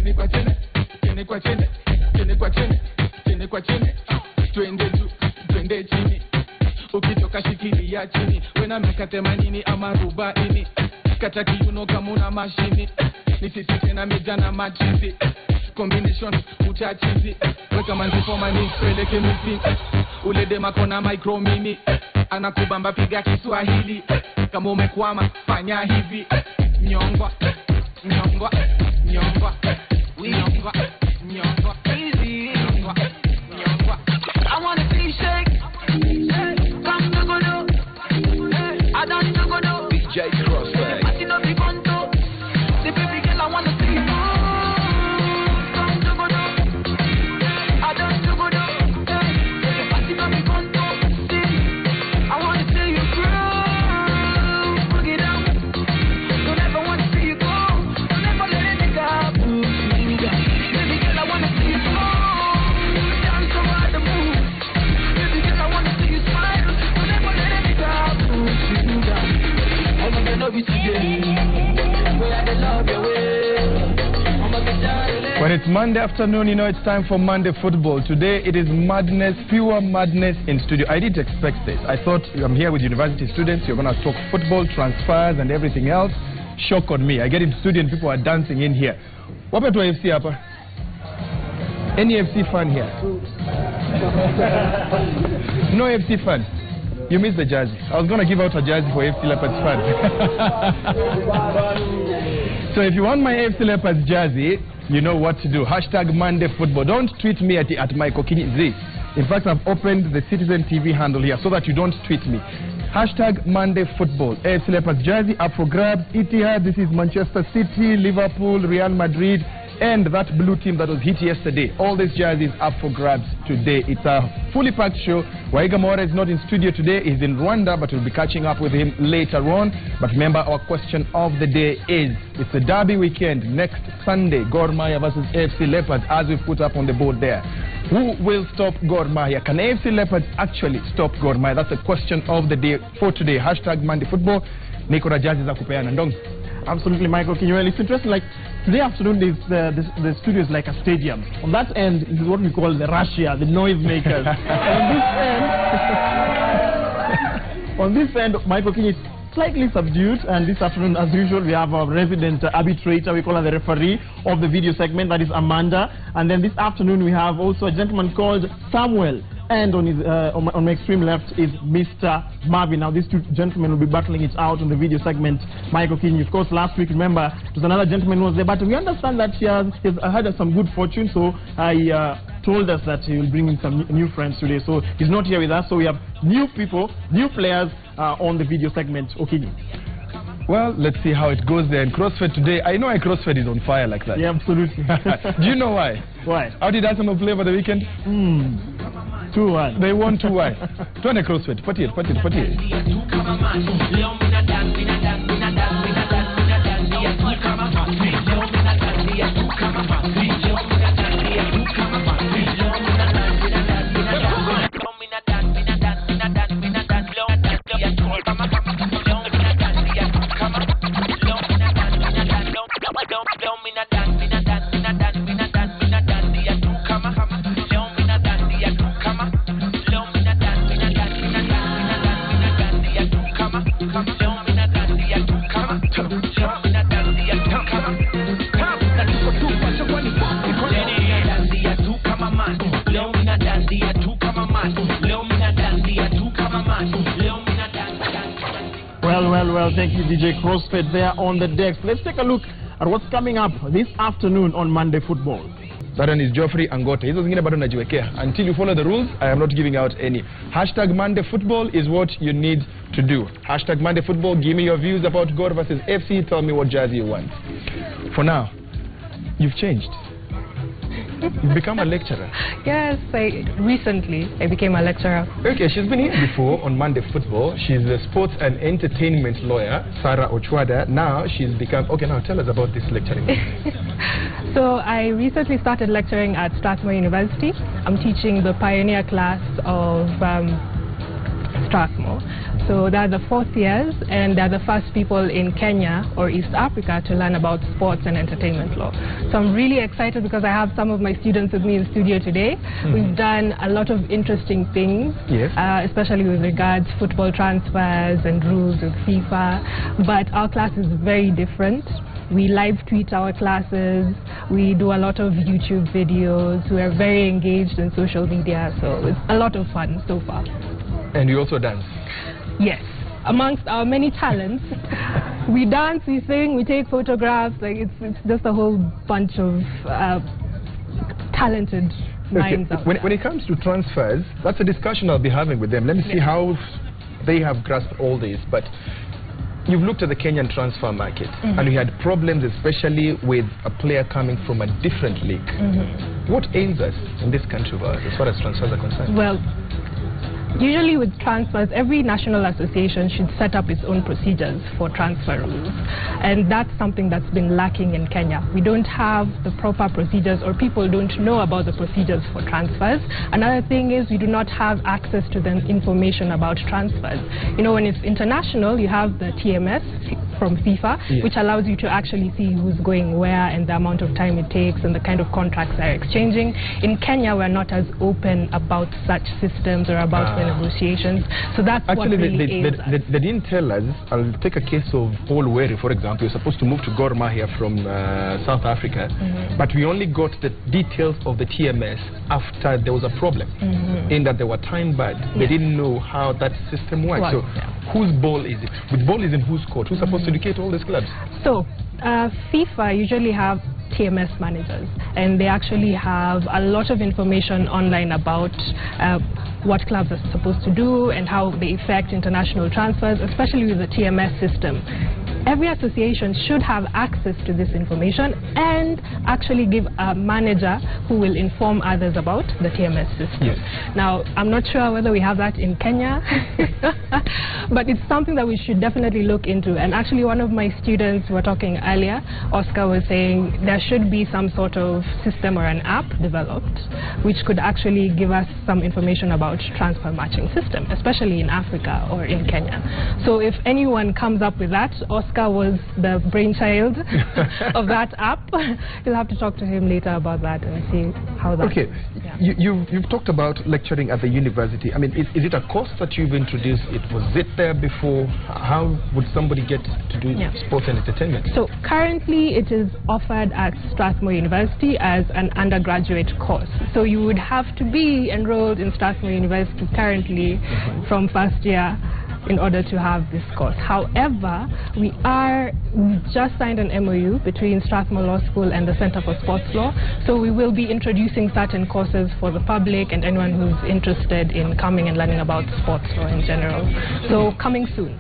chini kwa chini, chini kwa chini, chini kwa chini, chini kwa chini, twende juu, twende chini. Ukitoka shikilia chini, wena mekate manini ama rubaini. Kata kiuno kama una mashini, nisisite na meja na machizi. Combination utachizi, weka manzifoma ni peleke misi. Ule dema kona micro mini, anakubamba piga Kiswahili. Kama umekwama fanya hivi, nyongwa, nyongwa, nyongwa, nyongwa, nyongwa, easy, nyongwa, nyongwa. I wanna see shake, come to go do, I don't go do. DJ Crossback. I see no big one too. The baby girl I wanna see you. Come to go do, I don't go do. I see no big one too. I wanna see you grow, bring it out. Don't ever wanna see you go. Don't ever let it go. Baby girl I wanna see you go. Dance around the moon. Baby girl I wanna see you smile. Don't ever let it go. I'm gonna love you today. When it's Monday afternoon, you know it's time for Monday football. Today it is madness, pure madness in studio. I didn't expect this. I thought I'm here with university students, you're going to talk football, transfers and everything else. Shock on me. I get into studio and people are dancing in here. What about FC hapa? Any FC fan here? No FC fan? You missed the jersey. I was going to give out a jersey for FC Leopards fans. So if you want my FC Leopards jersey, you know what to do. Hashtag Monday Football. Don't tweet me at Michael Kinyi. In fact, I've opened the Citizen TV handle here so that you don't tweet me. Hashtag Monday Football. AFC Leopards jersey up for grabs. Etihad, this is Manchester City, Liverpool, Real Madrid, and that blue team that was hit yesterday. All these jerseys up for grabs today. It's a fully packed show. Waiga Mora is not in studio today. He's in Rwanda, but we'll be catching up with him later on. But remember, our question of the day is, it's a derby weekend next Sunday, Gor Mahia versus AFC Leopards, as we've put up on the board there. Who will stop Gor Mahia? Can AFC Leopards actually stop Gor Mahia? That's the question of the day for today. Hashtag Monday Football. Niko na jerseys za kupeana ndong. Absolutely, Michael Kinyi. It's interesting, like today afternoon, the studio is like a stadium. On that end is what we call the Russia, the noise makers. On this end, Michael Kinyi is slightly subdued, and this afternoon, as usual, we have our resident arbitrator, we call her the referee of the video segment, that is Amanda. And then this afternoon, we have also a gentleman called Samuel. And on his on my extreme left is Mr. Marvin. Now, these two gentlemen will be battling it out in the video segment. Michael Kinyi, of course, last week, remember, there was another gentleman who was there, but we understand that he has had some good fortune, so he told us that he will bring in some new friends today. So he's not here with us, so we have new people, new players on the video segment. Kinyi. Well, let's see how it goes there in CrossFit today. I know why CrossFit is on fire like that. Yeah, absolutely. Do you know why? Why? How did Arsenal play over the weekend? 2-1. They won 2-1. Turn a CrossFit. Put it. Well, thank you, DJ CrossFit there on the decks. Let's take a look at what's coming up this afternoon on Monday Football. That one is Geoffrey Angote. Hizo zingine bado najiwekea. Until you follow the rules, I am not giving out any. Hashtag Monday Football is what you need to do. Hashtag Monday Football, give me your views about Gor versus FC. Tell me what jersey you want. For now, you've changed. You've become a lecturer. Yes, recently I became a lecturer. Okay, she's been here before on Monday Football. She's a sports and entertainment lawyer, Sarah Ochwada. Now she's become... Okay, now tell us about this lecturing. So I recently started lecturing at Strathmore University. I'm teaching the pioneer class of Strathmore. So they're the 4th years, and they're the first people in Kenya or East Africa to learn about sports and entertainment law. So I'm really excited because I have some of my students with me in the studio today. We've done a lot of interesting things, especially with regards football transfers and rules with FIFA. But our class is very different. We live tweet our classes, we do a lot of YouTube videos, we are very engaged in social media, so it's a lot of fun so far. And you also dance? Yes. Amongst our many talents, we dance, we sing, we take photographs, like it's just a whole bunch of talented minds out there. When it comes to transfers, that's a discussion I'll be having with them. Let me see how they have grasped all this. But you've looked at the Kenyan transfer market, and we had problems especially with a player coming from a different league. What ails us in this country of ours as far as transfers are concerned? Well, usually with transfers, every national association should set up its own procedures for transfer rules. And that's something that's been lacking in Kenya. We don't have the proper procedures, or people don't know about the procedures for transfers. Another thing is we do not have access to the information about transfers. You know, when it's international, you have the TMS from FIFA, which allows you to actually see who's going where and the amount of time it takes and the kind of contracts they're exchanging. In Kenya, we're not as open about such systems or about the negotiations. So that's actually what really they didn't tell us. I'll take a case of Paul Weri, for example. You're supposed to move to Gor Mahia from South Africa, but we only got the details of the TMS after there was a problem, in that they were time barred. They didn't know how that system works. So whose ball is it? Which ball is in whose court? Who's supposed to educate all these clubs? So FIFA usually have TMS managers, and they actually have a lot of information online about what clubs are supposed to do and how they affect international transfers, especially with the TMS system. Every association should have access to this information and actually give a manager who will inform others about the TMS system. Now, I'm not sure whether we have that in Kenya, but it's something that we should definitely look into. And actually, one of my students, we were talking earlier, Oscar, was saying there should be some sort of system or an app developed which could actually give us some information about transfer matching system, especially in Africa or in Kenya. So if anyone comes up with that, Oscar was the brainchild of that app. You'll have to talk to him later about that and see how that you've talked about lecturing at the university. I mean, is it a course that you've introduced? Was it there before? How would somebody get to do sports and entertainment? So currently it is offered at Strathmore University as an undergraduate course. So you would have to be enrolled in Strathmore University currently from first year in order to have this course. However, we just signed an MOU between Strathmore Law School and the Center for Sports Law, so we will be introducing certain courses for the public and anyone who's interested in coming and learning about sports law in general. So coming soon.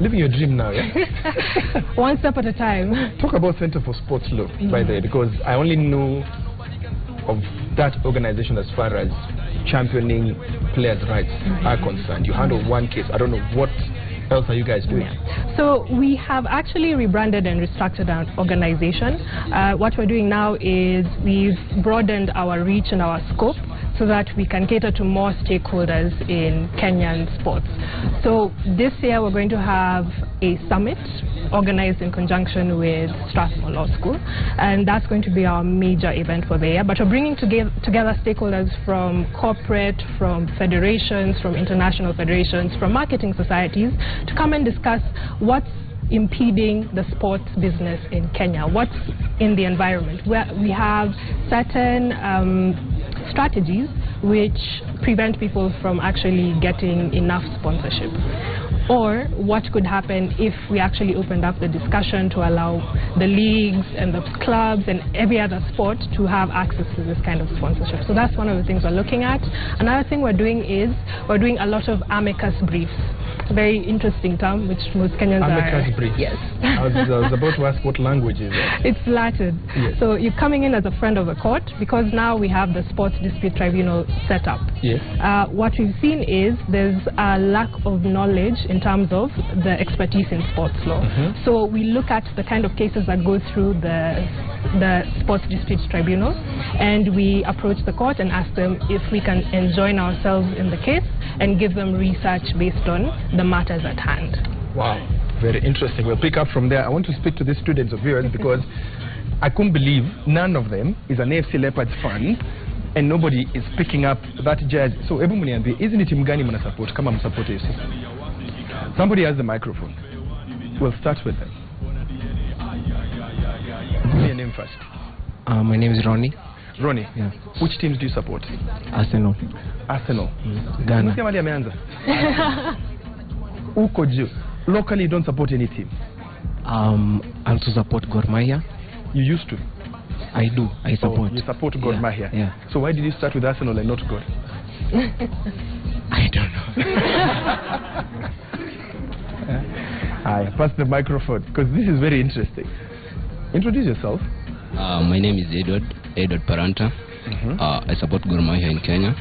Living your dream now, yeah? One step at a time. Talk about Center for Sports Law, by the way, because I only know of that organization as far as championing players' rights are concerned. You handle one case. I don't know, what else are you guys doing? So we have actually rebranded and restructured our organization. What we're doing now is we've broadened our reach and our scope so that we can cater to more stakeholders in Kenyan sports. So this year we're going to have a summit organized in conjunction with Strathmore Law School, and that's going to be our major event for the year. But we're bringing together stakeholders from corporate, from federations, from international federations, from marketing societies to come and discuss what's impeding the sports business in Kenya, what's in the environment, where we have certain strategies which prevent people from actually getting enough sponsorship, or what could happen if we actually opened up the discussion to allow the leagues and the clubs and every other sport to have access to this kind of sponsorship. So that's one of the things we're looking at. Another thing we're doing is we're doing a lot of amicus briefs. It's a very interesting term, which most Kenyans amicus briefs. Yes. I was about to ask what language is that? It's Latin. Yes. So you're coming in as a friend of the court, because now we have the Sports Dispute Tribunal set up. Yes. What we've seen is there's a lack of knowledge in terms of the expertise in sports law. So we look at the kind of cases that go through the the Sports Dispute Tribunal, and we approach the court and ask them if we can enjoin ourselves in the case and give them research based on the matters at hand. Wow, very interesting. We'll pick up from there. I want to speak to the students of yours because I couldn't believe none of them is an AFC Leopards fan and nobody is picking up that judge. So, Ebu Muniambi, isn't it Mgani Muna support? Come on, support AFC. Somebody has the microphone. We'll start with them. Give me your name first. My name is Ronnie. Ronnie, Yeah. which teams do you support? Arsenal. Arsenal. Ghana. Unasikia mali ameanza? Uko juu. Locally, you don't support any team. I also support Gor Mahia. You used to. I do. I support. Oh, you support Gor Mahia. Yeah. So why did you start with Arsenal and not God? I don't know. I pass the microphone because this is very interesting. Introduce yourself. My name is Edward Paranta. I support Gor Mahia in Kenya,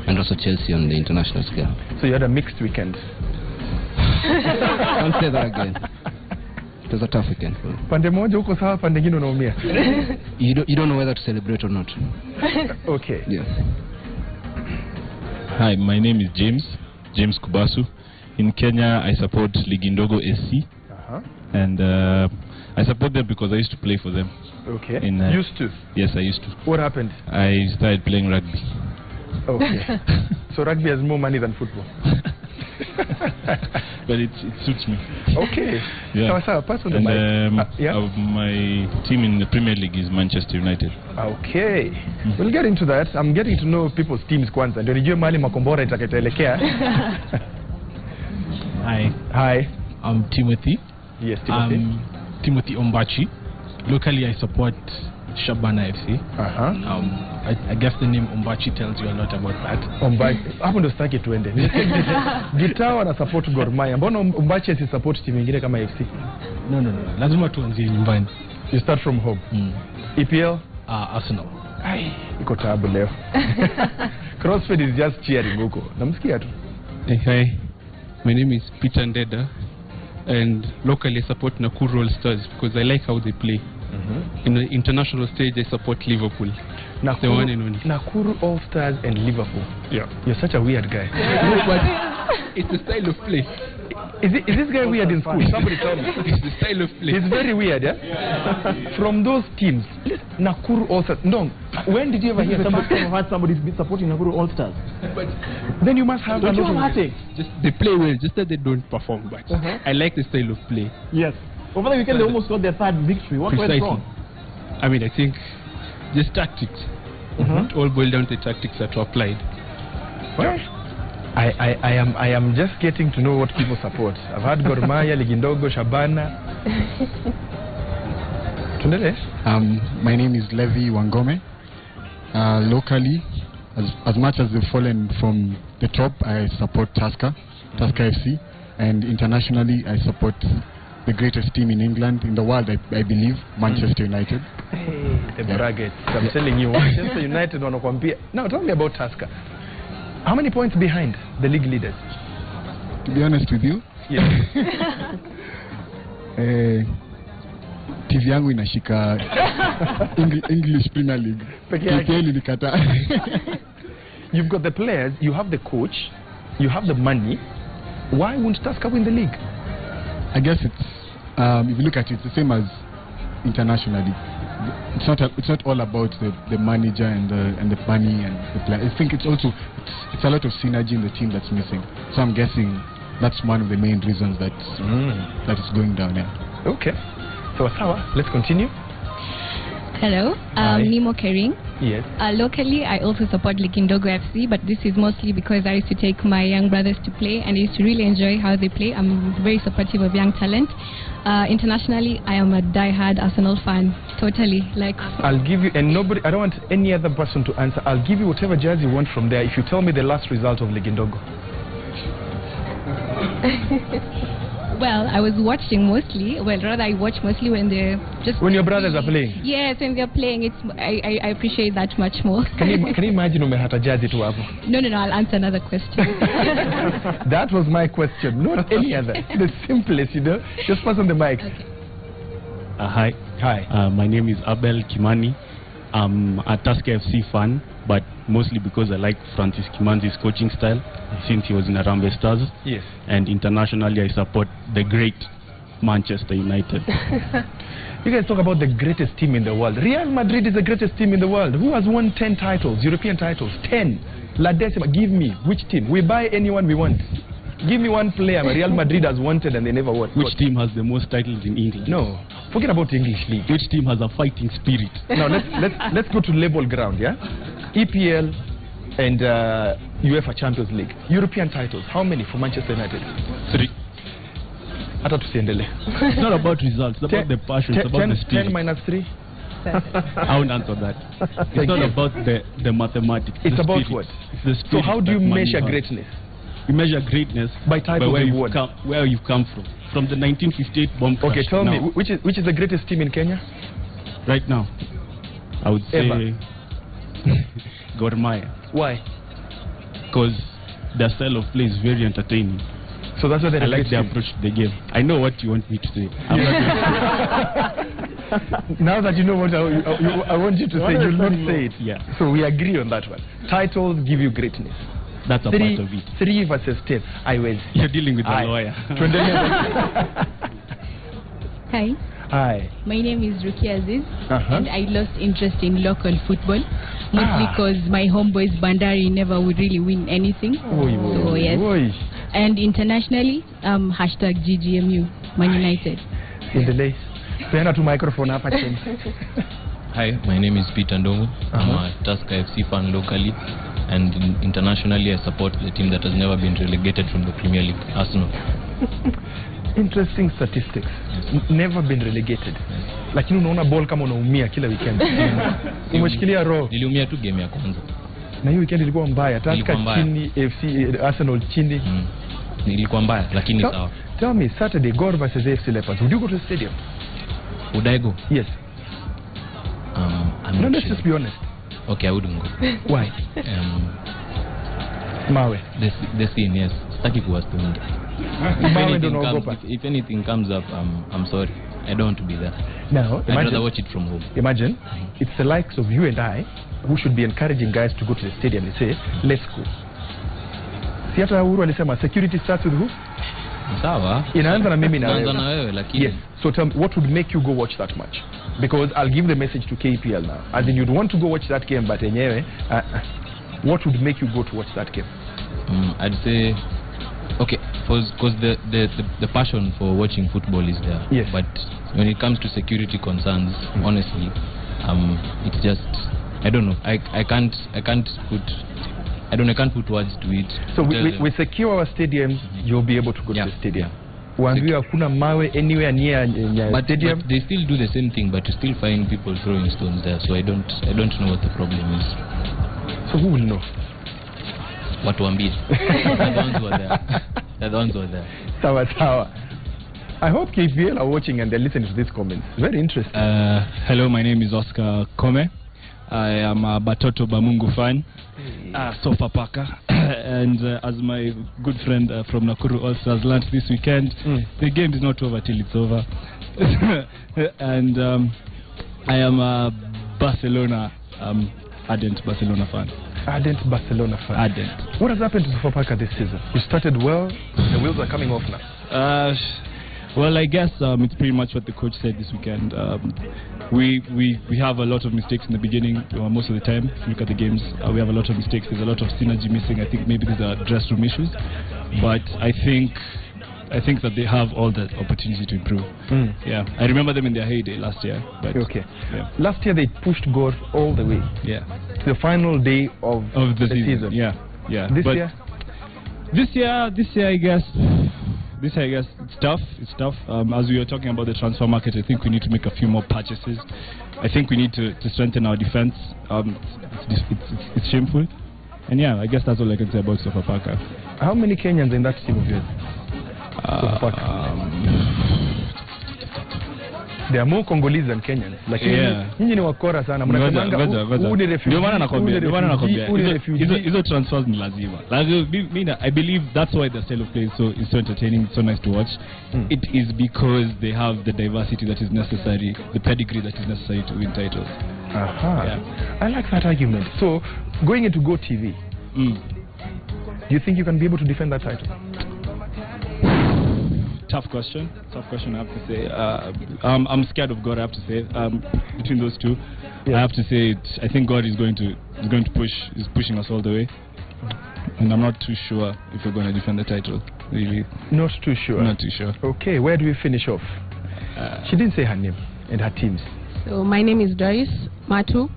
and also Chelsea on the international scale. So you had a mixed weekend. Don't say that again. It was a tough weekend. Pande moja uko sawa, pande ngine unaumia. You don't know whether to celebrate or not. Okay. Yeah. Hi, my name is James Kubasu. In Kenya, I support Ligindogo SC, and I support them because I used to play for them. Okay. Used to? Yes, I used to. What happened? I started playing rugby. Okay. So rugby has more money than football. But it suits me. Okay. Yeah. So pass on the and mic. Yeah? My team in the Premier League is Manchester United. Okay. We'll get into that. I'm getting to know people's teams kwanza. Ndio nijue mali makombora itakayoelekea. Hi. I'm Timothy. Yes, Timothy. Timothy Ombachi. Locally, I support Shabana FC. I guess the name Ombachi tells you a lot about that. Ombachi. Hapo ndo sitaki tuende. Gitaa wana support Gor Mahia. Mbona Ombachi si support timu nyingine kama FC? No. Lazima tuanzie nyumbani. You start from home. EPL? Arsenal. Ai, iko taabu leo. CrossFit is just cheering huko. Namsikia tu. Hi. My name is Peter Ndeda, and locally I support Nakuru All Stars because I like how they play. In the international stage, I support Liverpool. Nakuru, the one and only. Nakuru All Stars and Liverpool. Yeah. You're such a weird guy. No, but it's the style of play. Is this guy weird in school? Somebody tell me. It's the style of play. He's very weird, yeah? From those teams, Nakuru All Stars. No, when did you ever hear somebody's been supporting Nakuru All Stars? But then you must have a lot of just they play well, just that they don't perform. But I like the style of play. Yes. Over the weekend, they almost got their third victory. What went wrong? I mean, I think just tactics. It all boiled down to the tactics that were applied. Well, I am just getting to know what people support. I've had Gor Mahia, Ligindogo, Shabana. My name is Levi Wangome. Locally, as much as they've fallen from the top, I support Tusker FC, and internationally, I support the greatest team in England, in the world, I believe, Manchester United. Hey, the braggart. I'm telling you, Manchester United wanakuambia. Now, tell me about Tusker. How many points behind the league leaders? To be honest with you, yes. TV yangu inashika English Premier League. You've got the players, you have the coach, you have the money. Why won't Tusker win the league? I guess it's if you look at it, it's the same as internationally. It's not all about the manager and the money and the player. I think it's a lot of synergy in the team that's missing. So I'm guessing that's one of the main reasons that it's going down there. Okay. So Sawa, let's continue. Hello, Nimo Kering. Yes. Locally, I also support Likindogo FC, but this is mostly because I used to take my young brothers to play, and I used to really enjoy how they play. I'm very supportive of young talent. Internationally, I am a die-hard Arsenal fan. Totally, like. I'll give you, and nobody. I don't want any other person to answer. I'll give you whatever jersey you want from there if you tell me the last result of Likindogo. Well, I was watching mostly. Well, rather, I watch mostly when they're just. When your brothers are playing. Yes, when they're playing, it's I appreciate that much more. Can you imagine umehata jersey tu hapo? No, I'll answer another question. That was my question, not any other. The simplest, Just pass on the mic. Okay. Hi, Hi. My name is Abel Kimani. I'm a Tusker FC fan, but mostly because I like Francis Kimanzi's coaching style since he was in Harambee Stars. Yes. And internationally, I support the great Manchester United. You guys talk about the greatest team in the world. Real Madrid is the greatest team in the world. Who has won 10 titles, European titles? 10. La Decima. Give me. Which team? We buy anyone we want. Give me one player Real Madrid has wanted and they never won. Which team has the most titles in England? No. Forget about English league. Which team has a fighting spirit? Now let's go to level ground, yeah? EPL and UEFA Champions League. European titles. How many for Manchester United? 3. It's not about results, it's about the passion, it's about the spirit. 10 minus 3? I won't answer that. It's not about the mathematics. It's about spirit. what? It's the spirit. So how do you measure greatness? You measure greatness by titles where you've won. Where you've come from the 1958 bomb crash. Okay, tell me, which is the greatest team in Kenya? Right now, I would say Gor Mahia. Why? Because their style of play is very entertaining. So that's what they like the approach to the game. I know what you want me to say. Now that you know what I want you to say, you'll not say it. Yeah. So we agree on that one. Titles give you greatness. That's a part of it. 3 versus 10. I win. You're dealing with a lawyer. Hi. Hi. My name is Rukia Aziz, and I lost interest in local football, mostly because my homeboys Bandari never would really win anything. So yes. And internationally, hashtag GGMU, Man United. In the lace. Pena to microphone up. Hi, my name is Peter Ndongo. I'm a Tusker FC fan locally, and internationally I support the team that has never been relegated from the Premier League, Arsenal. Interesting statistics. Never been relegated. Lakini unaona ball kama unaumia kila weekend. Umeshikilia roho. Niliumia tu game ya kwanza. Na hiyo weekend ilikuwa mbaya. Tusker chini, FC Arsenal chini. Ilikuwa mbaya lakini sawa. Tell me, Saturday Gor versus AFC Leopards. Would you go to the stadium? Would I go? Yes. I'm let's just be honest. Okay, I wouldn't go. Why? Mawe. The scene, yes. Staki kuwastunga. If anything comes up, I'm sorry. I don't want to be there. Now, I'd rather watch it from home. Imagine, it's the likes of you and I who should be encouraging guys to go to the stadium and say, let's go. Si hata Uhuru alisema security starts with who? Sawa. Inaanza na mimi na wewe. Yes. So tell me, what would make you go watch that match? Because I'll give the message to KPL now. As in, you'd want to go watch that game, but anyway, what would make you go to watch that game? I'd say, okay, because the passion for watching football is there. Yes. But when it comes to security concerns, honestly, it's just, I don't know. I can't put words to it. So we secure our stadiums, you'll be able to go to the stadium. But anywhere near stadium. But they still do the same thing, but you still find people throwing stones there. So I don't know what the problem is. So who will know? What wambie? The ones who are there. The ones who are there. Sawa. I hope KPL are watching and they're listening to these comments. Very interesting. Hello, my name is Oscar Kome. I am a Batoto Bamungu fan, Sofa Paka, and as my good friend from Nakuru also has learned this weekend, the game is not over till it's over. And I am a Barcelona, ardent Barcelona fan. Ardent Barcelona fan. Ardent. What has happened to Sofa Paka this season? You started well, the wheels are coming off now. Well, I guess it's pretty much what the coach said this weekend. We have a lot of mistakes in the beginning, most of the time. If you look at the games, we have a lot of mistakes. There's a lot of synergy missing. I think maybe these are dressing room issues. But I think that they have all the opportunity to improve. Yeah, I remember them in their heyday last year. But okay. Yeah. Last year they pushed Gor all the way. Yeah. The final day of the season. Yeah. This year, I guess. This, I guess, it's tough. As we were talking about the transfer market, I think we need to make a few more purchases. I think we need to strengthen our defense. It's shameful. And yeah, I guess that's all I can say about Sofa Paka. How many Kenyans in that team of yours? There are more Congolese than Kenyans. Like nyinyi ni wakora sana. Mnasemanga uni refugee. Ndio maana nakwambia. Hizo transfers ni lazima. I believe that's why the style of play is so entertaining, it's so nice to watch. It is because they have the diversity that is necessary, the pedigree that is necessary to win titles. I like that argument. So, going into Go TV, do you think you can be able to defend that title? Tough question, I have to say. I'm scared of God, I have to say. Between those two, I have to say I think God is going to pushing us all the way. And I'm not too sure if we're going to defend the title, really. Not too sure? Not too sure. Okay, where do we finish off? She didn't say her name and her teams. So my name is Doris Matu,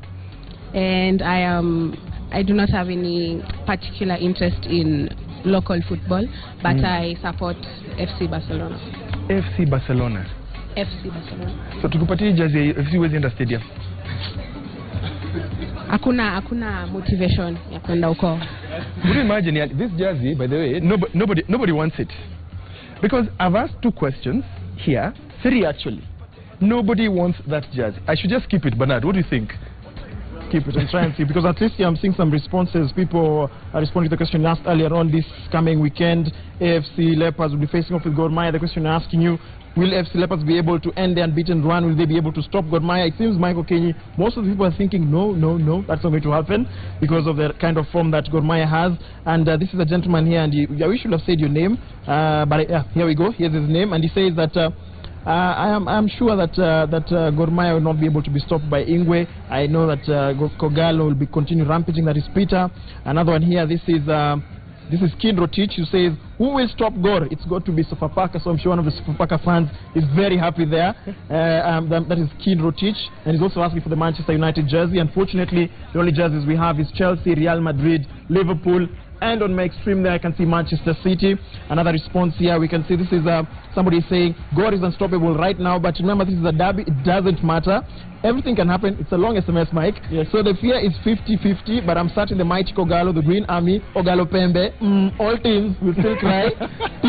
and I do not have any particular interest in local football, but I support FC Barcelona. FC Barcelona. FC Barcelona. So tukupatie jersey FC wezi enda stadium. Hakuna motivation ya kwenda huko. Would you imagine this jersey, by the way, nobody wants it. Because I've asked 2 questions here, 3 actually. Nobody wants that jersey. I should just keep it. Bernard, what do you think? Keep it and try and see, because at least I'm seeing some responses. People are responding to the question asked earlier on. This coming weekend, AFC Leopards will be facing off with Gor Mahia. The question asking you, will FC Leopards be able to end the unbeaten run? Will they be able to stop Gor Mahia? It seems, Michael Kenny, most of the people are thinking no, that's not going to happen because of the kind of form that Gor Mahia has. And this is a gentleman here, and we should have said your name, but here we go. Here's his name, and he says that I'm sure that Gor Mahia will not be able to be stopped by Ingwe. I know that Kogalo will be continue rampaging. That is Peter. Another one here. This is Kid Rotich, who says, who will stop Gor? It's got to be Sofapaka. So I'm sure one of the Sofapaka fans is very happy there. That is Kid Rotich, and he's also asking for the Manchester United jersey. Unfortunately, the only jerseys we have is Chelsea, Real Madrid, Liverpool, and on my extreme there I can see Manchester City. Another response here, we can see this is somebody saying Gor is unstoppable right now, but remember this is a derby, it doesn't matter. Everything can happen. It's a long SMS, Mike. Yes. So the fear is 50-50, but I'm certain the mighty Kogalo, the Green Army, Ogalo Pembe, all teams will still cry. I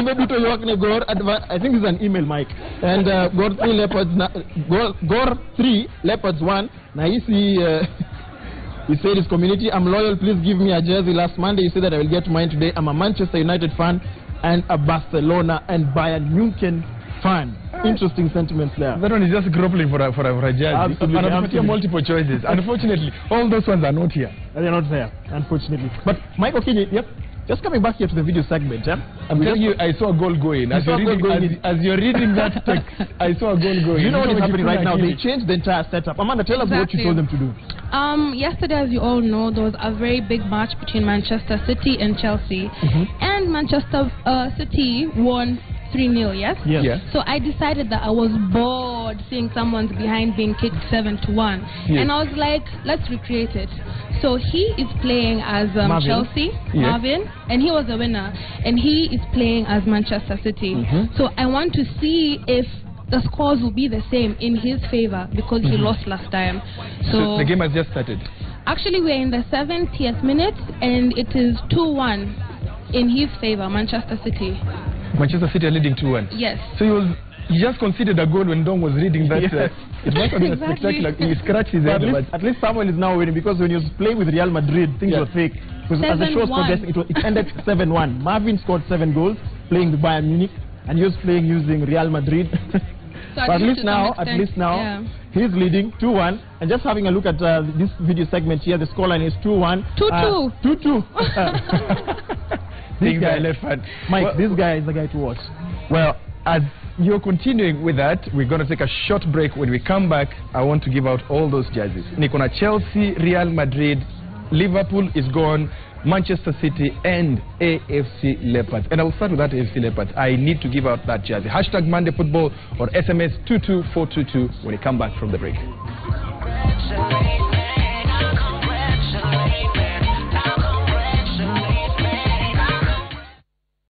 think this is an email, Mike. And Gor 3 Leopards, Gor 3 Leopards 1. Now you see. He said his community, I'm loyal, please give me a jersey. Last Monday, he said that I will get mine today. I'm a Manchester United fan and a Barcelona and Bayern Munich fan. Interesting sentiments there. That one is just groveling for a jersey. Absolutely. And multiple choices. Unfortunately, all those ones are not here. They're not there, unfortunately. But Michael Kenny, just coming back here to the video segment, I'm telling you, I saw a goal going. As you're reading that text, I saw a goal going. You know what is happening right now? They changed the entire setup. Amanda, tell us what you told them to do. Yesterday, as you all know, there was a very big match between Manchester City and Chelsea. And Manchester City won 3-0, yes? Yes. So I decided that I was bored seeing someone's behind being kicked 7-1. And I was like, let's recreate it. So he is playing as Chelsea, Marvin, and he was the winner. And he is playing as Manchester City. So I want to see if the scores will be the same in his favor because he lost last time. So the game has just started? Actually, we're in the 70th minute, and it is 2-1 in his favor, Manchester City. Manchester City are leading 2-1? Yes. So he just conceded a goal when Dong was reading that. It was spectacular. He scratched his head. At least Samuel is now winning, because when he was playing with Real Madrid, things were fake. Because as the show was progressing, it ended 7-1. Marvin scored 7 goals playing the Bayern Munich, and he was playing using Real Madrid. So at least now, he's leading 2-1. And just having a look at this video segment here, the scoreline is 2-1. 2-2. This guy, Mike, this guy is the guy to watch. Well, as you're continuing with that, we're going to take a short break. When we come back, I want to give out all those jerseys. Nikona Chelsea, Real Madrid, Liverpool is gone, Manchester City and AFC Leopards. And I will start with that AFC Leopards. I need to give out that jersey. Hashtag Monday Football or SMS 22422 when we come back from the break.